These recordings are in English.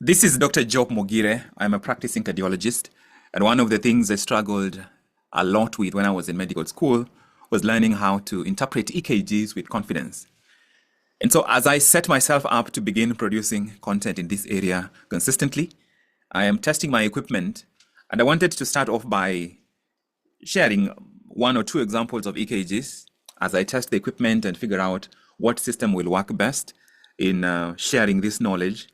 This is Dr. Job Mogire. I'm a practicing cardiologist. And one of the things I struggled a lot with when I was in medical school was learning how to interpret EKGs with confidence. And so as I set myself up to begin producing content in this area consistently, I am testing my equipment. And I wanted to start off by sharing one or two examples of EKGs as I test the equipment and figure out what system will work best in sharing this knowledge.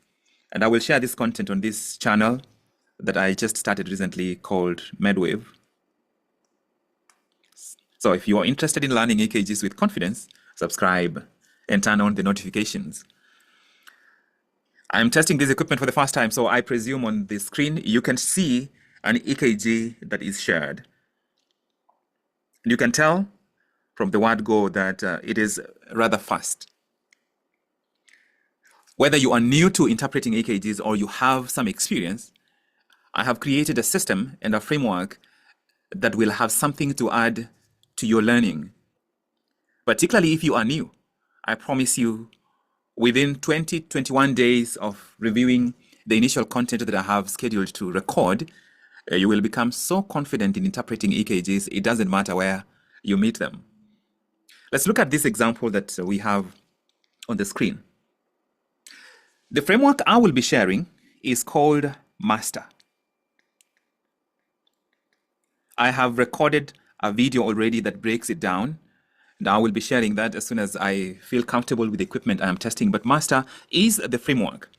And I will share this content on this channel that I just started recently called MedWave. So if you are interested in learning EKGs with confidence, subscribe and turn on the notifications. I'm testing this equipment for the first time, so I presume on the screen you can see an EKG that is shared. And you can tell from the word go that it is rather fast. Whether you are new to interpreting EKGs or you have some experience, I have created a system and a framework that will have something to add to your learning. Particularly if you are new, I promise you, within 21 days of reviewing the initial content that I have scheduled to record, you will become so confident in interpreting EKGs, it doesn't matter where you meet them. Let's look at this example that we have on the screen. The framework I will be sharing is called Master. I have recorded a video already that breaks it down, and I will be sharing that as soon as I feel comfortable with the equipment I am testing. But Master is the framework,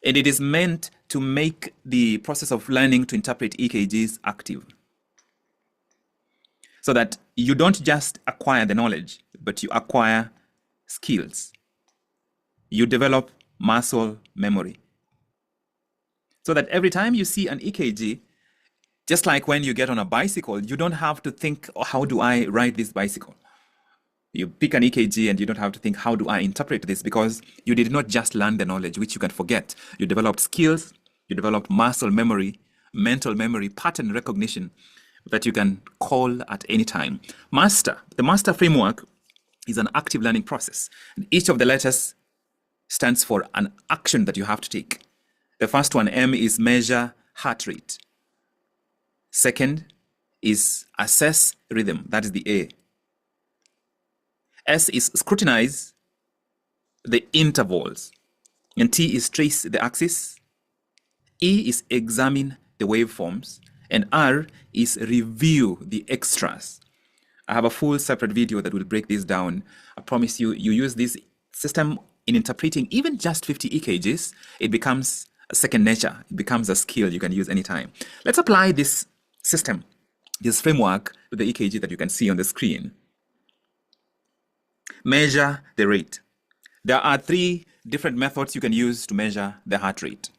and it is meant to make the process of learning to interpret EKGs active, so that you don't just acquire the knowledge, but you acquire skills. You develop muscle memory, so that every time you see an EKG, just like when you get on a bicycle, you don't have to think, oh, how do I ride this bicycle? You pick an EKG and you don't have to think, how do I interpret this? Because you did not just learn the knowledge, which you can forget. You developed skills, you developed muscle memory, mental memory, pattern recognition that you can call at any time. The Master framework is an active learning process. And each of the letters stands for an action that you have to take. The first one, M, is measure heart rate. Second is assess rhythm. That is the A. S is scrutinize the intervals. And T is trace the axis. E is examine the waveforms. And R is review the extras. I have a full separate video that will break this down. I promise you, you use this system in interpreting even just 50 EKGs, it becomes a second nature. It becomes a skill you can use anytime. Let's apply this system, this framework, to the EKG that you can see on the screen. Measure the rate. There are 3 different methods you can use to measure the heart rate.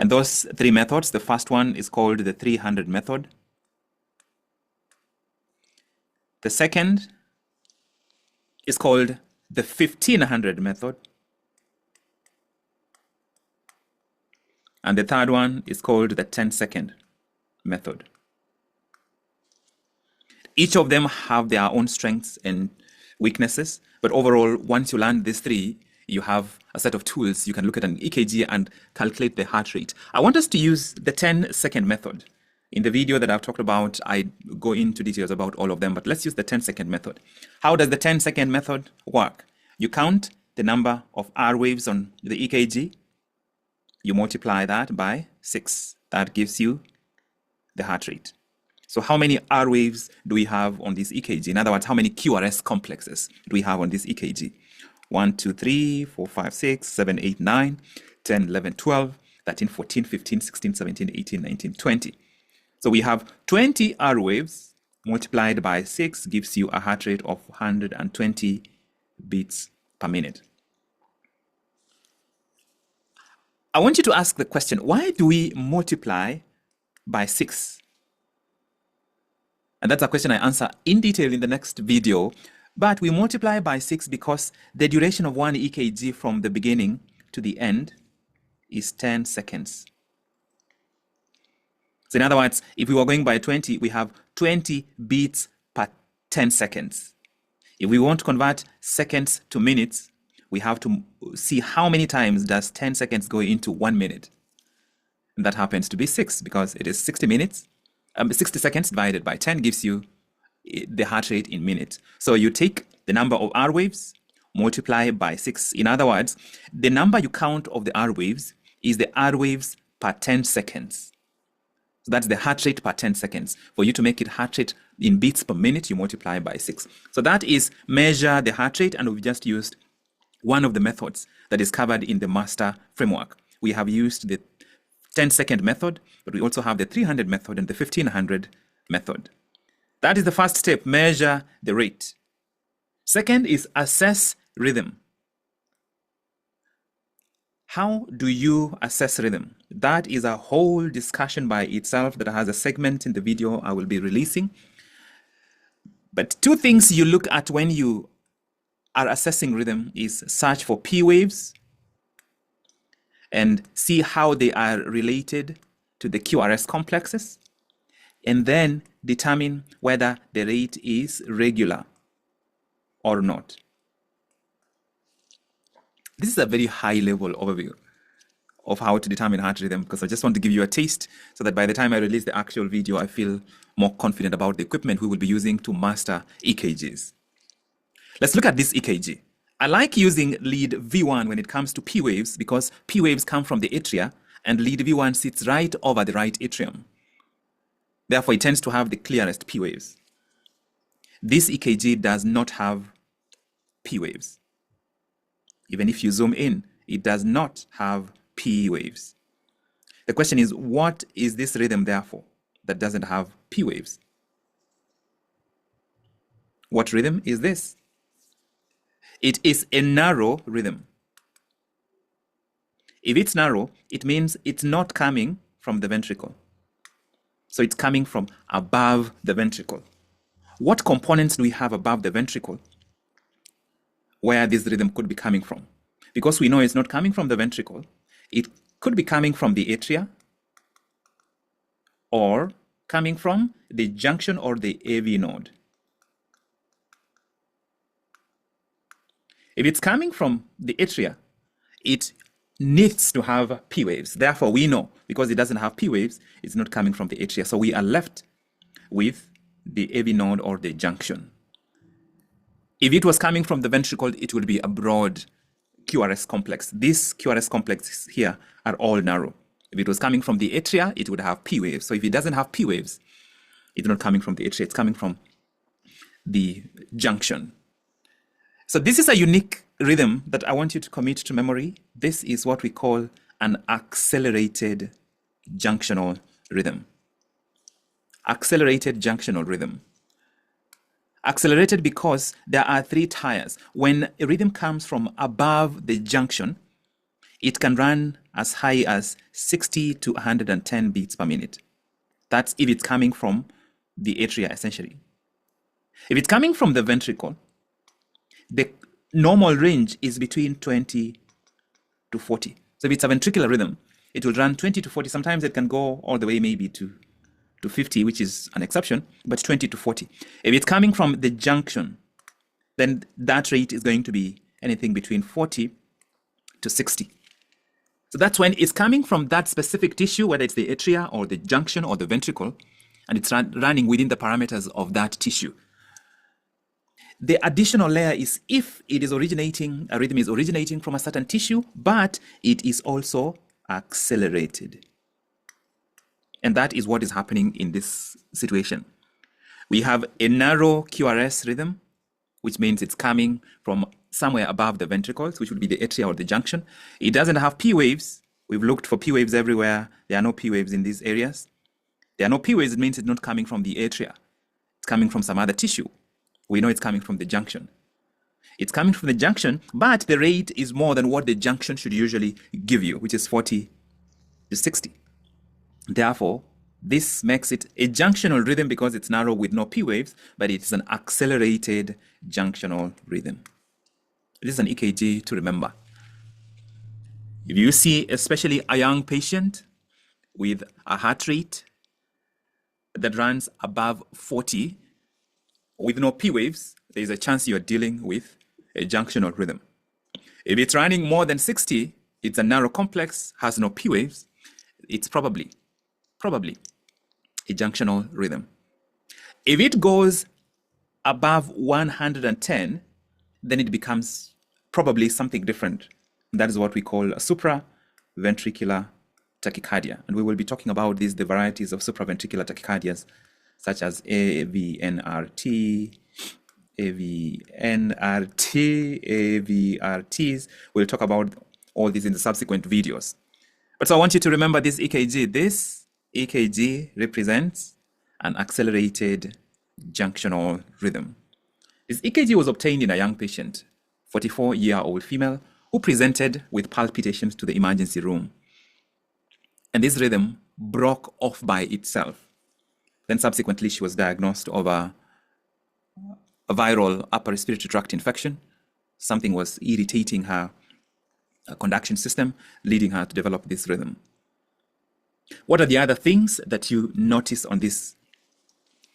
And those 3 methods, the first one is called the 300 method. The second is called the 1500 method. And the third one is called the 10-second method. Each of them have their own strengths and weaknesses, but overall, once you learn these 3, you have a set of tools. You can look at an EKG and calculate the heart rate. I want us to use the 10-second method. In the video that I've talked about, I go into details about all of them, but let's use the 10-second method. How does the 10-second method work? You count the number of R waves on the EKG. You multiply that by 6. That gives you the heart rate. So how many R waves do we have on this EKG? In other words, how many QRS complexes do we have on this EKG? 1, 2, 3, 4, 5, 6, 7, 8, 9, 10, 11, 12, 13, 14, 15, 16, 17, 18, 19, 20. So we have 20 R waves multiplied by 6 gives you a heart rate of 120 beats per minute. I want you to ask the question, why do we multiply by 6? And that's a question I answer in detail in the next video. But we multiply by 6 because the duration of one EKG from the beginning to the end is 10 seconds. So in other words, if we were going by 20, we have 20 beats per 10 seconds. If we want to convert seconds to minutes, we have to see how many times does 10 seconds go into 1 minute. And that happens to be 6 because it is 60 minutes. 60 seconds divided by 10 gives you the heart rate in minutes. So you take the number of R waves, multiply by 6. In other words, the number you count of the R waves is the R waves per 10 seconds. So that's the heart rate per 10 seconds. For you to make it heart rate in beats per minute, you multiply by 6. So that is measure the heart rate, and we've just used one of the methods that is covered in the master framework. We have used the 10-second method, but we also have the 300 method and the 1500 method. That is the first step, measure the rate. Second is assess rhythm. How do you assess rhythm? That is a whole discussion by itself that has a segment in the video I will be releasing. But two things you look at when you are assessing rhythm is search for P waves and see how they are related to the QRS complexes, and then determine whether the rate is regular or not. This is a very high-level overview of how to determine heart rhythm, because I just want to give you a taste so that by the time I release the actual video, I feel more confident about the equipment we will be using to master EKGs. Let's look at this EKG. I like using lead V1 when it comes to P waves because P waves come from the atria and lead V1 sits right over the right atrium. Therefore, it tends to have the clearest P waves. This EKG does not have P waves. Even if you zoom in, it does not have P waves. The question is, what is this rhythm therefore that doesn't have P waves? What rhythm is this? It is a narrow rhythm. If it's narrow, it means it's not coming from the ventricle. So it's coming from above the ventricle. What components do we have above the ventricle where this rhythm could be coming from? Because we know it's not coming from the ventricle, it could be coming from the atria or coming from the junction or the AV node. If it's coming from the atria, it needs to have P waves. Therefore, we know because it doesn't have P waves, it's not coming from the atria. So we are left with the AV node or the junction. If it was coming from the ventricle, it would be a broad QRS complex. These QRS complexes here are all narrow. If it was coming from the atria, it would have P waves. So if it doesn't have P waves, it's not coming from the atria, it's coming from the junction. So this is a unique rhythm that I want you to commit to memory. This is what we call an accelerated junctional rhythm. Accelerated junctional rhythm. Accelerated because there are 3 tiers. When a rhythm comes from above the junction, it can run as high as 60 to 110 beats per minute. That's if it's coming from the atria, essentially. If it's coming from the ventricle, the normal range is between 20 to 40. So if it's a ventricular rhythm, it will run 20 to 40. Sometimes it can go all the way maybe to 50, which is an exception, but 20 to 40. If it's coming from the junction, then that rate is going to be anything between 40 to 60. So that's when it's coming from that specific tissue, whether it's the atria or the junction or the ventricle, and it's running within the parameters of that tissue. The additional layer is if it is originating, a rhythm is originating from a certain tissue, but it is also accelerated. And that is what is happening in this situation. We have a narrow QRS rhythm, which means it's coming from somewhere above the ventricles, which would be the atria or the junction. It doesn't have P waves. We've looked for P waves everywhere. There are no P waves in these areas. There are no P waves, it means it's not coming from the atria. It's coming from some other tissue. We know it's coming from the junction. It's coming from the junction, but the rate is more than what the junction should usually give you, which is 40 to 60. Therefore, this makes it a junctional rhythm because it's narrow with no P waves, but it's an accelerated junctional rhythm. This is an EKG to remember. If you see especially a young patient with a heart rate that runs above 40 with no P waves, there is a chance you are dealing with a junctional rhythm. If it's running more than 60, it's a narrow complex, has no P waves, it's probably a junctional rhythm. If it goes above 110, then it becomes probably something different. That is what we call a supraventricular tachycardia. And we will be talking about the varieties of supraventricular tachycardias, such as AVNRT, AVRTs. We'll talk about all these in the subsequent videos. But so I want you to remember this EKG. This EKG represents an accelerated junctional rhythm. This EKG was obtained in a young patient, 44-year-old female, who presented with palpitations to the emergency room. And this rhythm broke off by itself. Then subsequently, she was diagnosed of a viral upper respiratory tract infection. Something was irritating her conduction system, leading her to develop this rhythm. What are the other things that you notice on this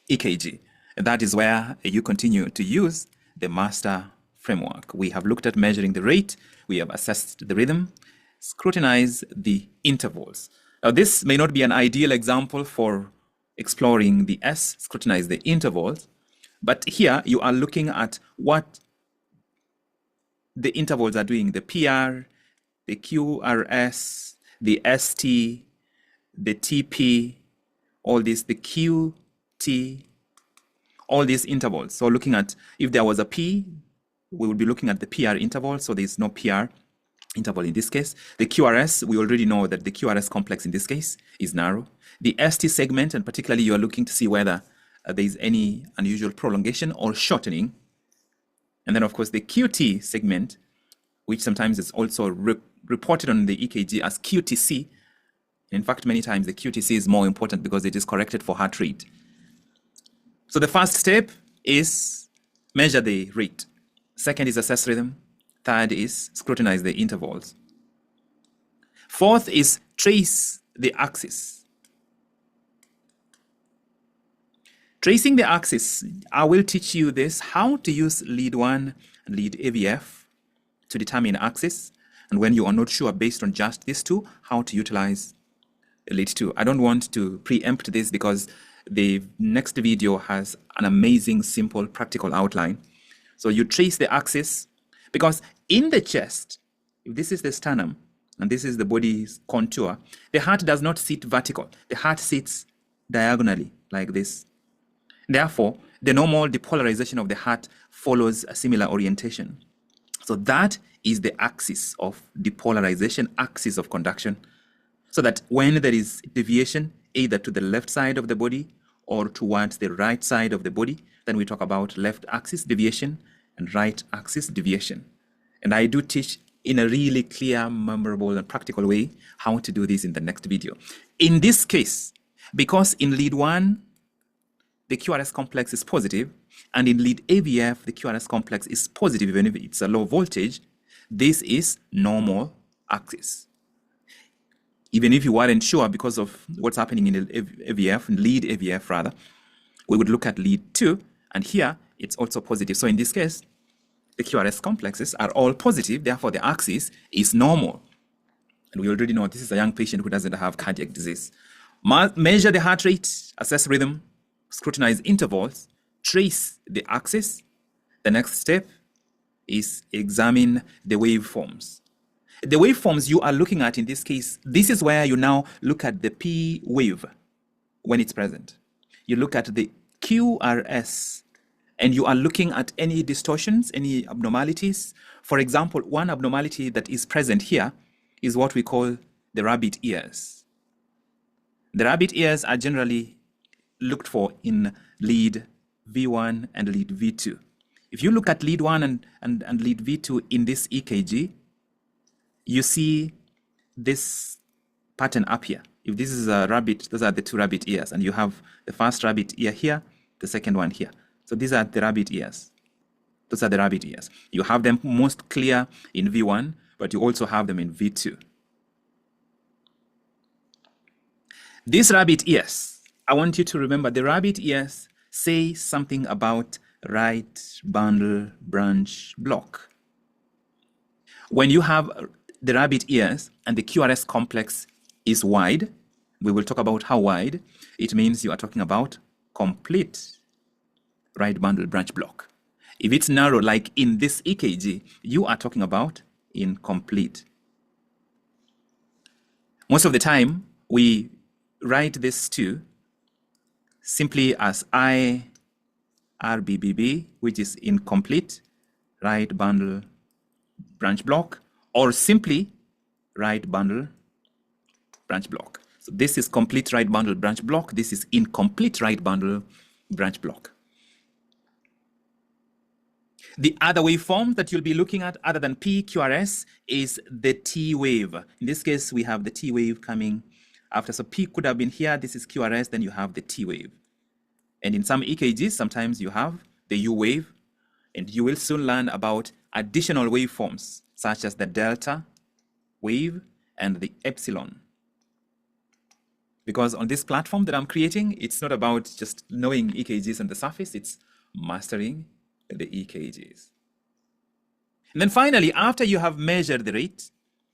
EKG? That is where you continue to use the master framework. We have looked at measuring the rate, we have assessed the rhythm, scrutinize the intervals. Now, this may not be an ideal example for exploring the S, scrutinize the intervals, but here you are looking at what the intervals are doing, the PR, the QRS, the ST, the TP, all this, the QT, all these intervals. So looking at, if there was a P, we would be looking at the PR interval, so there's no PR interval in this case. The QRS, we already know that the QRS complex in this case is narrow. The ST segment, and particularly you are looking to see whether there is any unusual prolongation or shortening. And then of course the QT segment, which sometimes is also reported on the EKG as QTC. In fact, many times the QTC is more important because it is corrected for heart rate. So the first step is measure the rate. Second is assess rhythm. Third is scrutinize the intervals. Fourth is trace the axis. Tracing the axis, I will teach you this, how to use lead 1 and lead AVF to determine axis, and when you are not sure based on just these two, how to utilize lead 2. I don't want to preempt this because the next video has an amazing, simple, practical outline. So you trace the axis, because in the chest, if this is the sternum and this is the body's contour, the heart does not sit vertical. The heart sits diagonally like this. Therefore, the normal depolarization of the heart follows a similar orientation. So that is the axis of depolarization, axis of conduction. So that when there is deviation, either to the left side of the body or towards the right side of the body, then we talk about left axis deviation and right axis deviation. And I do teach in a really clear, memorable, and practical way how to do this in the next video. In this case, because in lead 1, the QRS complex is positive, and in lead AVF, the QRS complex is positive, even if it's a low voltage, this is normal axis. Even if you weren't sure because of what's happening in AVF, in lead AVF rather, we would look at lead 2, and here it's also positive. So in this case, the QRS complexes are all positive, therefore the axis is normal. And we already know this is a young patient who doesn't have cardiac disease. Measure the heart rate, assess rhythm, scrutinize intervals, trace the axis. The next step is examine the waveforms. The waveforms you are looking at in this case, this is where you now look at the P wave when it's present. You look at the QRS, and you are looking at any distortions, any abnormalities. For example, one abnormality that is present here is what we call the rabbit ears. The rabbit ears are generally looked for in lead V1 and lead V2. If you look at lead 1 and lead V2 in this EKG, you see this pattern up here. If this is a rabbit, those are the two rabbit ears, and you have the first rabbit ear here, the second one here. So these are the rabbit ears. Those are the rabbit ears. You have them most clear in V1, but you also have them in V2. These rabbit ears, I want you to remember the rabbit ears say something about right bundle branch block. When you have the rabbit ears and the QRS complex is wide, we will talk about how wide. It means you are talking about complete right bundle branch block. If it's narrow, like in this EKG, you are talking about incomplete. Most of the time, we write this too simply as IRBBB, which is incomplete right bundle branch block, or simply right bundle branch block. So this is complete right bundle branch block. This is incomplete right bundle branch block. The other waveform that you'll be looking at other than PQRS is the T wave. In this case, we have the T wave coming after. So P could have been here. This is QRS. Then you have the T wave. And in some EKGs, sometimes you have the U wave. And you will soon learn about additional waveforms, such as the delta wave and the epsilon. Because on this platform that I'm creating, it's not about just knowing EKGs on the surface, it's mastering the EKGs. And then finally, after you have measured the rate,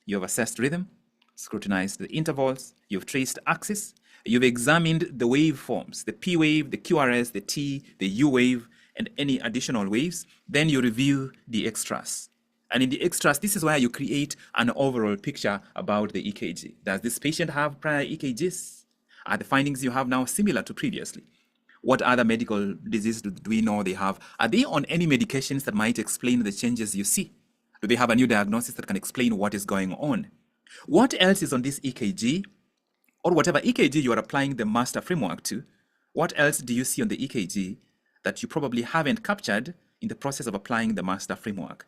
you have assessed rhythm, scrutinized the intervals, you've traced axis, you've examined the waveforms, the P wave, the QRS, the T, the U wave, and any additional waves, then you review the extras. And in the extras, this is where you create an overall picture about the EKG. Does this patient have prior EKGs? Are the findings you have now similar to previously? What other medical diseases do we know they have? Are they on any medications that might explain the changes you see? Do they have a new diagnosis that can explain what is going on? What else is on this EKG? Or whatever EKG you are applying the master framework to, what else do you see on the EKG that you probably haven't captured in the process of applying the master framework?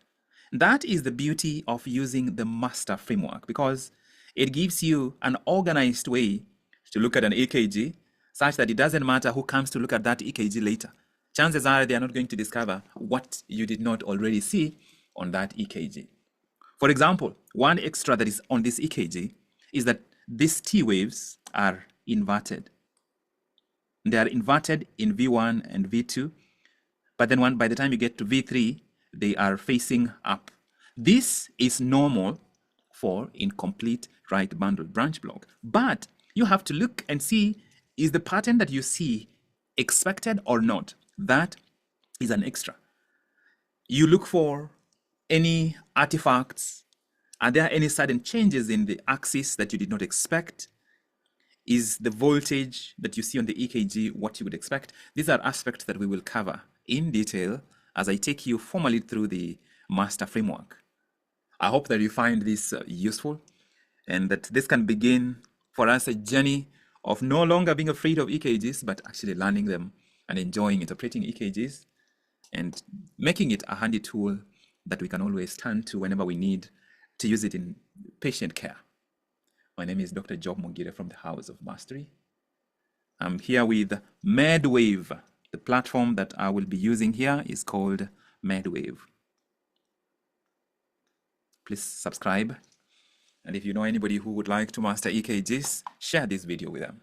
That is the beauty of using the master framework, because it gives you an organized way to look at an EKG such that it doesn't matter who comes to look at that EKG later. Chances are they are not going to discover what you did not already see on that EKG. For example, one extra that is on this EKG is that these T waves are inverted. They are inverted in V1 and V2, but then by the time you get to V3, they are facing up. This is normal for incomplete right bundle branch block, but you have to look and see, is the pattern that you see expected or not? That is an extra. You look for any artifacts. Are there any sudden changes in the axis that you did not expect? Is the voltage that you see on the EKG what you would expect? These are aspects that we will cover in detail as I take you formally through the master framework. I hope that you find this useful and that this can begin for us a journey of no longer being afraid of EKGs, but actually learning them and enjoying interpreting EKGs and making it a handy tool that we can always turn to whenever we need to use it in patient care. My name is Dr. Job Mogire from the House of Mastery. I'm here with MedWave. The platform that I will be using here is called MedWave. Please subscribe. And if you know anybody who would like to master EKGs, share this video with them.